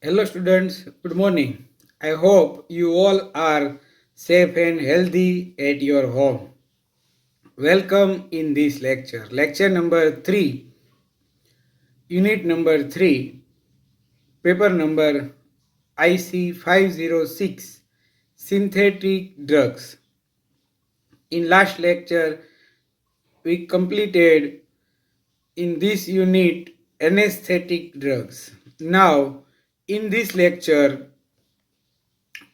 Hello students, good morning. I hope you all are safe and healthy at your home. Welcome in this lecture. Lecture number 3, unit number 3, paper number IC-506, synthetic drugs. In last lecture, we completed in this unit anesthetic drugs. Now, in this lecture,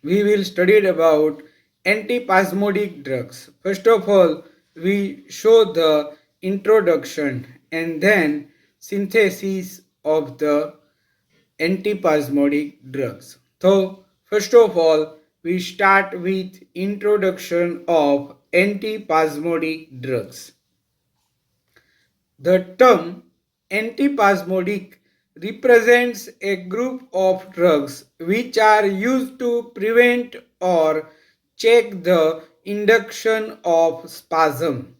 we will study about antipasmodic drugs. First of all, we show the introduction and then synthesis of the antipasmodic drugs. So, first of all, we start with introduction of antipasmodic drugs. The term antipasmodic represents a group of drugs which are used to prevent or check the induction of spasm.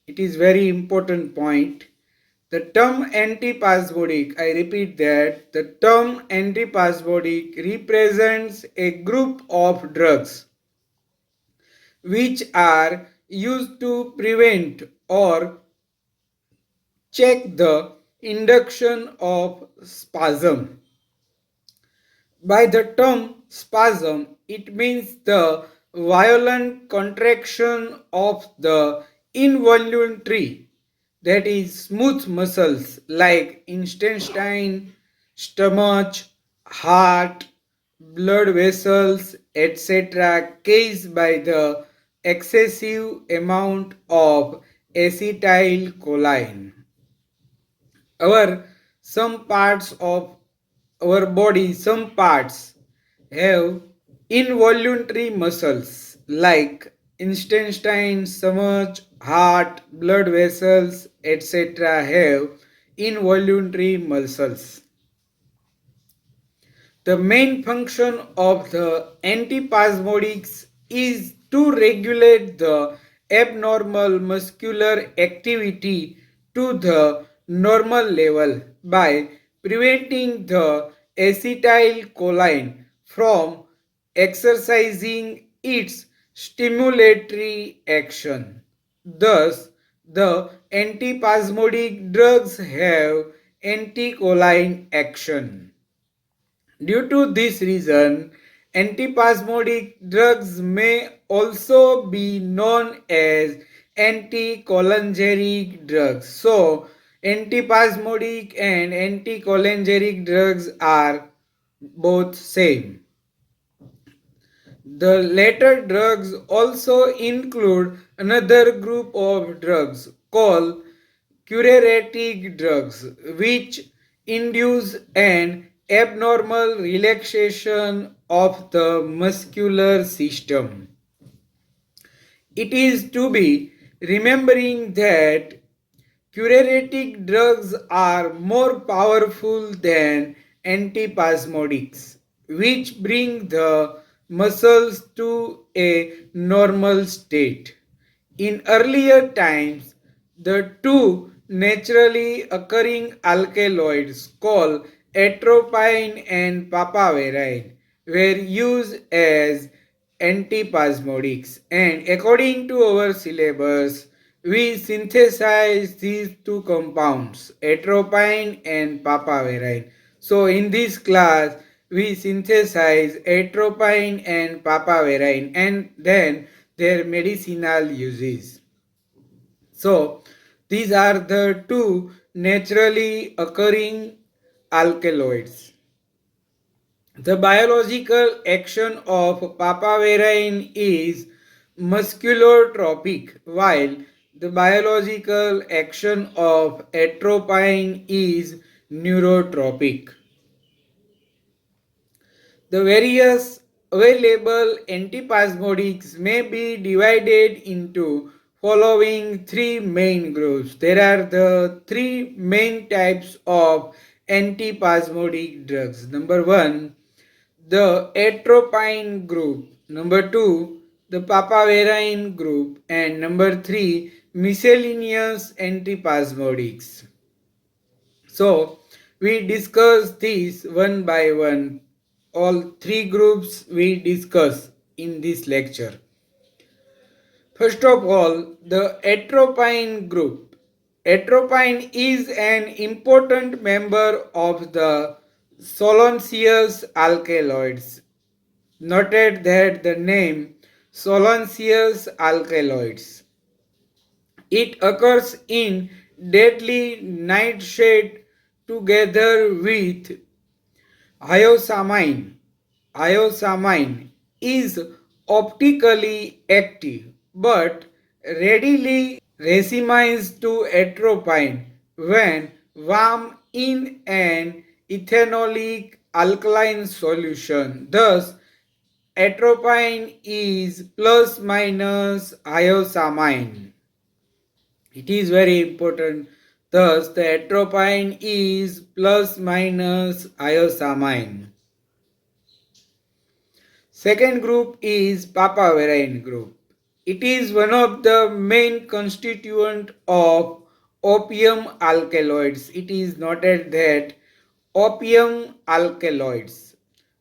It is very important point. The term antipasmodic, I repeat that, the term antipasmodic represents a group of drugs which are used to prevent or check the induction of spasm. By the term spasm, it means the violent contraction of the involuntary, that is, smooth muscles like intestine, stomach, heart, blood vessels, etc., caused by the excessive amount of acetylcholine. Our some parts of our body, some parts have involuntary muscles like intestine, stomach, heart, blood vessels, etc. have involuntary muscles. The main function of the antipasmodics is to regulate the abnormal muscular activity to the normal level by preventing the acetylcholine from exercising its stimulatory action. Thus, the antipasmodic drugs have anticholine action. Due to this reason, antipasmodic drugs may also be known as anticholinergic drugs. So, antipasmodic and anticholinergic drugs are both same. The latter drugs also include another group of drugs called curative drugs, which induce an abnormal relaxation of the muscular system. It is to be remembering that curative drugs are more powerful than antipasmodics, which bring the muscles to a normal state. In earlier times, the two naturally occurring alkaloids called atropine and papaverin were used as antipasmodics, and according to our syllabus, we synthesize these two compounds, atropine and papaverin. So in this class, we synthesize atropine and papaverin and then their medicinal uses. So these are the two naturally occurring alkaloids. The biological action of papaverin is musculotropic, while the biological action of atropine is neurotropic. The various available antipasmodics may be divided into following three main groups. There are the three main types of antipasmodic drugs. Number 1, the atropine group. Number 2, the papaverin group. And number 3, miscellaneous antipasmodics. So, We discuss this one by one. All three groups we discuss in this lecture. First of all, the atropine group. Atropine is an important member of the Solanaceous alkaloids. Noted that the name Solanaceous alkaloids. It occurs in deadly nightshade together with Iosamine. Iosamine is optically active but readily racemized to atropine when warm in an ethanolic alkaline solution. Thus, atropine is plus minus iosamine. It is very important. Thus, the atropine is plus minus iosamine. Second group is Papaverin group. It is one of the main constituent of opium alkaloids. It is noted that opium alkaloids.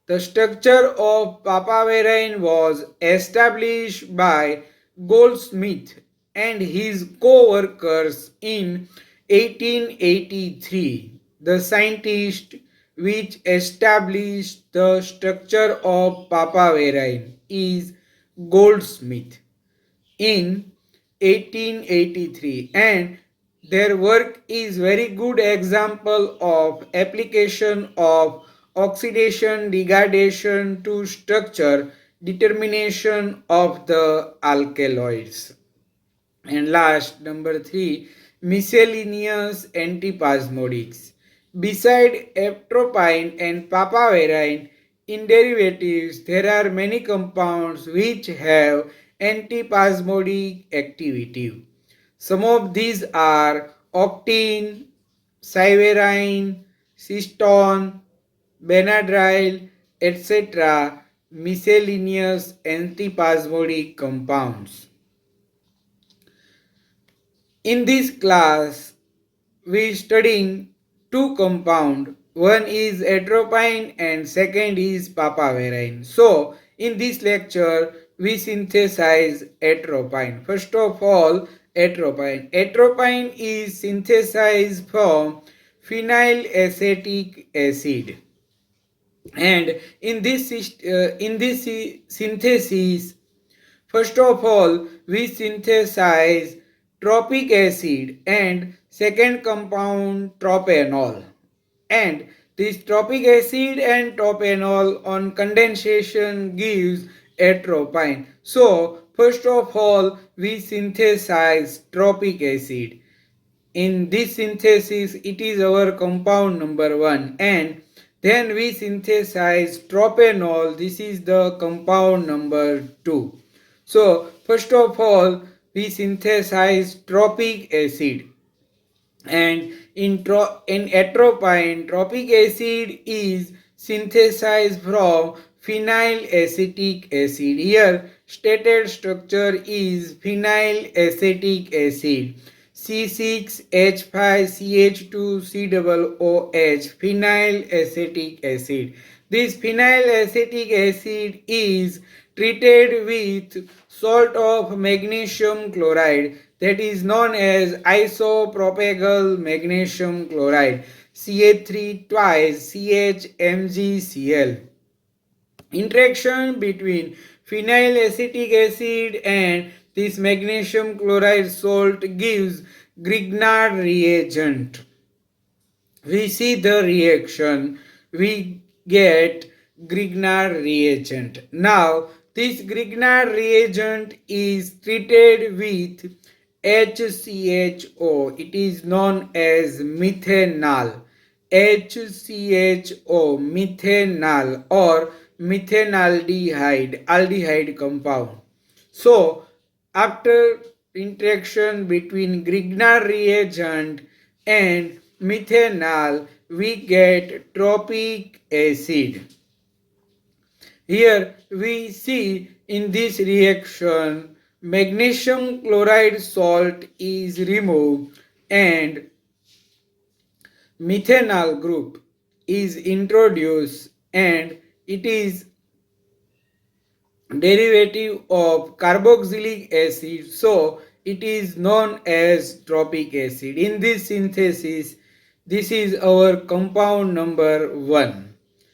The structure of Papaverin was established by Goldsmith and his co-workers in 1883. The scientist which established the structure of Papaverin is Goldsmith in 1883, and their work is very good example of application of oxidation degradation to structure determination of the alkaloids. And last, number 3, miscellaneous antipasmodics. Beside atropine and papaverin, in derivatives, there are many compounds which have antipasmodic activity. Some of these are octene, cyvarine, cystone, benadryl, etc. miscellaneous antipasmodic compounds. In this class, we studying two compound. One is atropine and second is papaverin. So, in this lecture, we synthesize atropine. First of all, atropine. Atropine is synthesized from phenylacetic acid. And in this synthesis, first of all, we synthesize tropic acid and second compound tropanol. And this tropic acid and tropanol on condensation gives atropine. So, first of all, we synthesize tropic acid. In this synthesis, it is our compound number 1, and then we synthesize tropanol. This is the compound number 2. So, first of all, we synthesize tropic acid, and in atropine, tropic acid is synthesized from phenylacetic acid. Here stated structure is phenylacetic acid, C6H5CH2COOH, phenylacetic acid. This phenylacetic acid is treated with salt of magnesium chloride, that is known as isopropagyl magnesium chloride, CH3 twice CHMgCl. Interaction between phenylacetic acid and this magnesium chloride salt gives Grignard reagent. We see the reaction, we get Grignard reagent. Now, this Grignard reagent is treated with HCHO. It is known as methanol. HCHO, methanol, or methanaldehyde, aldehyde compound. So, after interaction between Grignard reagent and methanol, we get tropic acid. Here we see in this reaction magnesium chloride salt is removed and methanol group is introduced, and it is derivative of carboxylic acid, so it is known as tropic acid. In this synthesis, this is our compound number 1.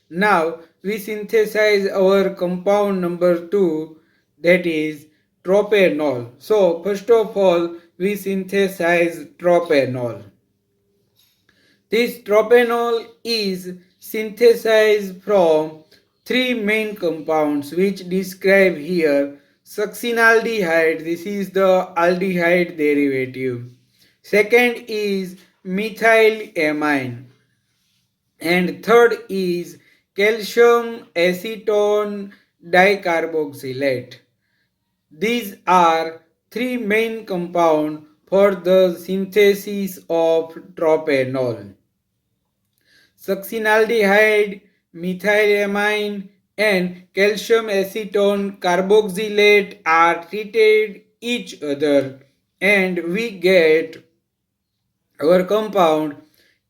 Now we synthesize our compound number 2, that is tropanol. So first of all we synthesize tropanol. This tropanol is synthesized from three main compounds which describe here. Succinaldehyde, this is the aldehyde derivative. Second is methylamine. And third is calcium acetone dicarboxylate. These are three main compounds for the synthesis of tropanol. Succinaldehyde, methylamine, and calcium acetone carboxylate are treated each other, and we get our compound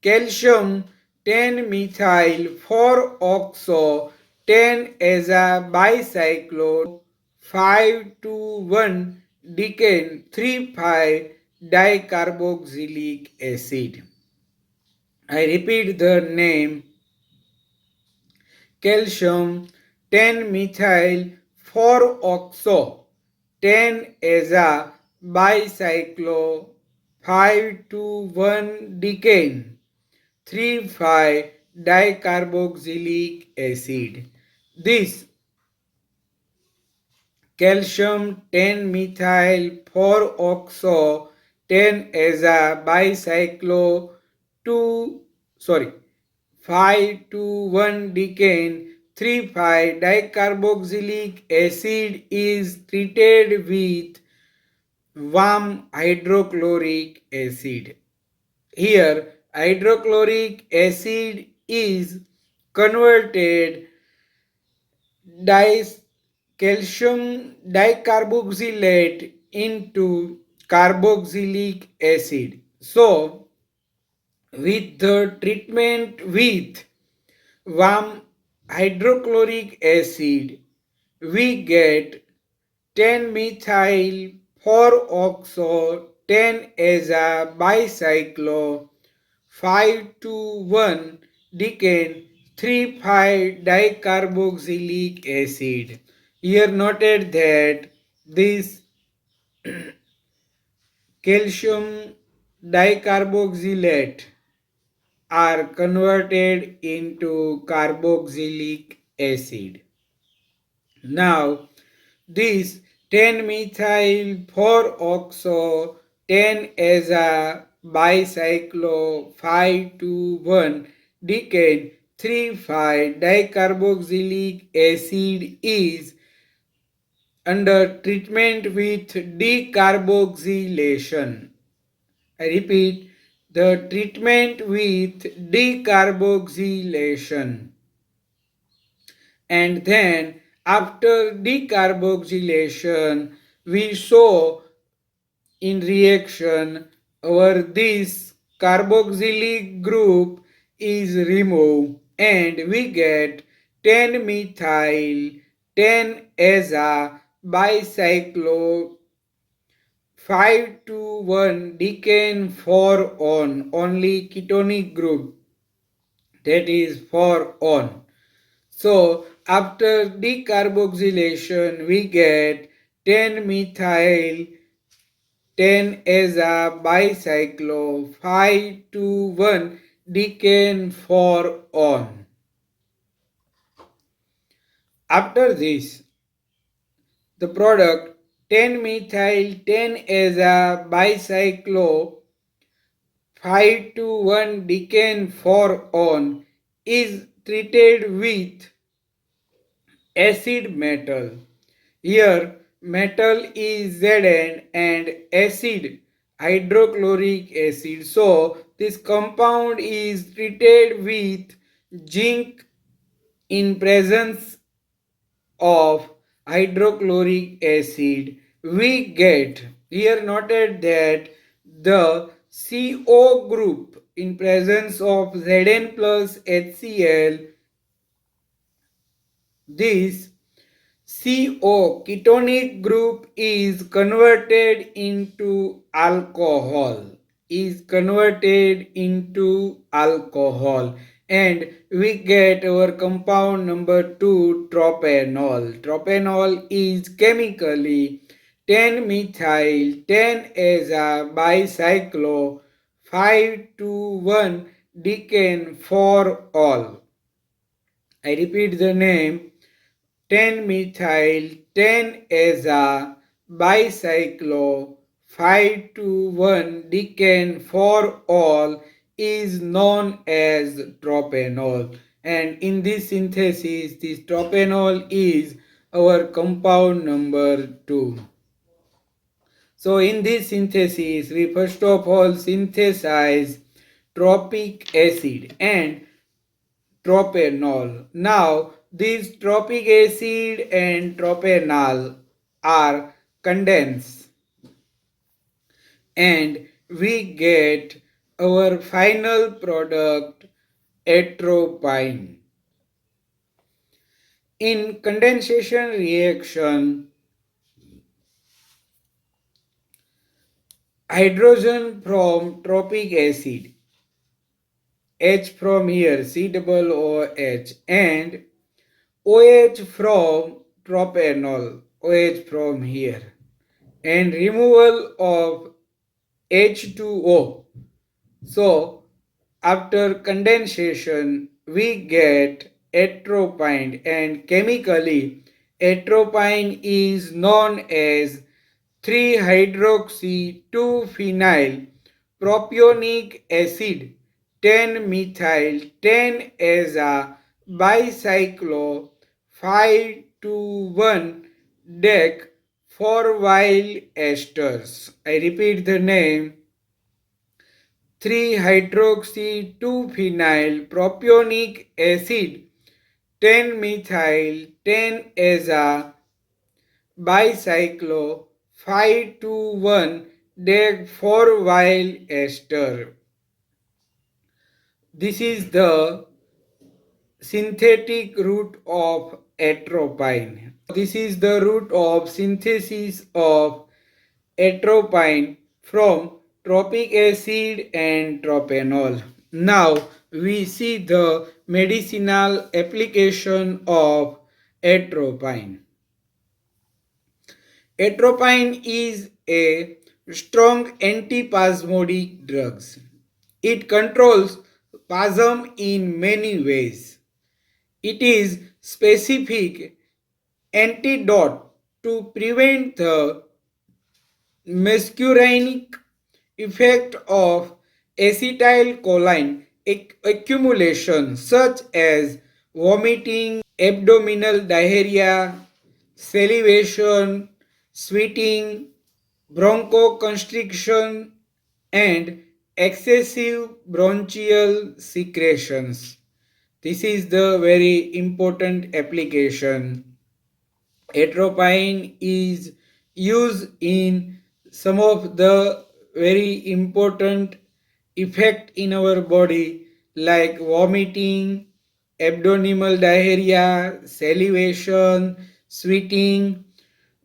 calcium 10 methyl 4 oxo 10 aza bicyclo 5 to 1 decane 3,5 dicarboxylic acid. I repeat the name calcium 10 methyl 4 oxo 10 aza bicyclo 5 to 1 decane 3,5 dicarboxylic acid. This calcium 10 methyl 4 oxo 10 aza bicyclo 2 5 to 1 decane 3,5 dicarboxylic acid is treated with warm hydrochloric acid. Here hydrochloric acid is converted calcium dicarboxylate into carboxylic acid. So with the treatment with warm hydrochloric acid, we get 10 methyl 4 oxo 10 aza bicyclo 5 to 1 decane 3,5 dicarboxylic acid. Here noted that this calcium dicarboxylate are converted into carboxylic acid. Now this 10 methyl 4 oxo 10 aza bicyclo 5 to 1 decane 3,5 dicarboxylic acid is under treatment with decarboxylation. I repeat, the treatment with decarboxylation. And then after decarboxylation, we saw in reaction our this carboxylic group is removed and we get 10 methyl 10 aza bicyclo 5 to 1 decane 4 on only ketonic group, that is 4 on. So after decarboxylation we get 10 methyl 10 aza bicyclo 5 to 1 decane 4 on. After this, the product 10 methyl 10 aza bicyclo 5 to 1 decane 4 on is treated with acid metal. Here metal is Zn and acid hydrochloric acid. So this compound is treated with zinc in presence of hydrochloric acid. We get here noted that the CO group in presence of Zn plus HCl, this CO ketonic group is converted into alcohol and we get our compound number 2, tropanol. Tropanol is chemically 10 methyl 10 aza bicyclo 5 to 1 decane for all. I repeat the name, 10 methyl 10 aza bicyclo 5 to 1 decane for all is known as tropanol, and in this synthesis this tropanol is our compound number 2. So in this synthesis we first of all synthesize tropic acid and tropanol. Now, these tropic acid and tropanol are condensed and we get our final product, atropine. In condensation reaction, hydrogen from tropic acid, H from here, COOH, and OH from tropanol, OH from here, and removal of H2O. So after condensation we get atropine, and chemically atropine is known as 3-hydroxy-2-phenyl propionic acid 10 methyl 10 aza bicyclo 5 to 1 dec 4 vinyl esters. I repeat the name, 3-hydroxy-2-phenyl propionic acid 10 methyl 10 aza bicyclo 5 to 1 dec 4 vinyl ester. This is the synthetic route of atropine. This is the route of synthesis of atropine from tropic acid and tropanol. Now we see the medicinal application of atropine. Atropine is a strong antipasmodic drug. It controls spasm in many ways. It is specific antidote to prevent the muscarinic effect of acetylcholine accumulation such as vomiting, abdominal diarrhea, salivation, sweating, bronchoconstriction, and excessive bronchial secretions. This is the very important application. Atropine is used in some of the very important effect in our body like vomiting, abdominal diarrhea, salivation, sweating,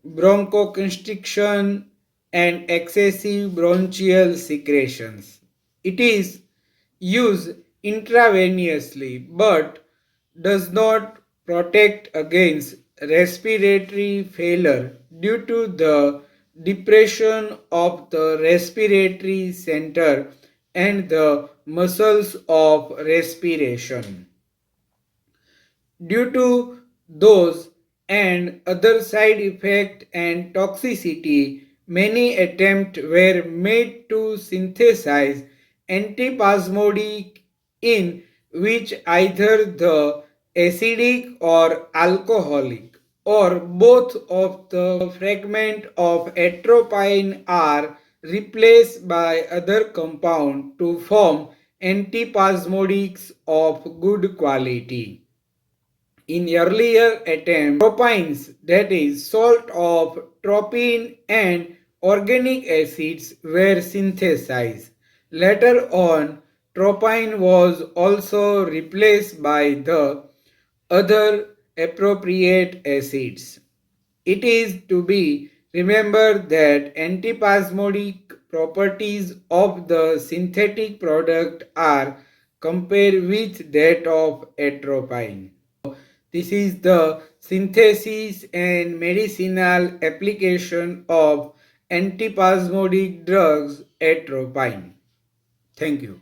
bronchoconstriction, and excessive bronchial secretions. It is used intravenously but does not protect against respiratory failure due to the depression of the respiratory center and the muscles of respiration. Due to those and other side effects and toxicity, many attempts were made to synthesize antipasmodic in which either the acidic or alcoholic or both of the fragment of atropine are replaced by other compound to form antipasmodics of good quality. In earlier attempts, tropines, that is salt of tropine and organic acids were synthesized. Later on, Atropine was also replaced by the other appropriate acids. It is to be remembered that antipasmodic properties of the synthetic product are compared with that of atropine. This is the synthesis and medicinal application of antipasmodic drugs atropine. Thank you.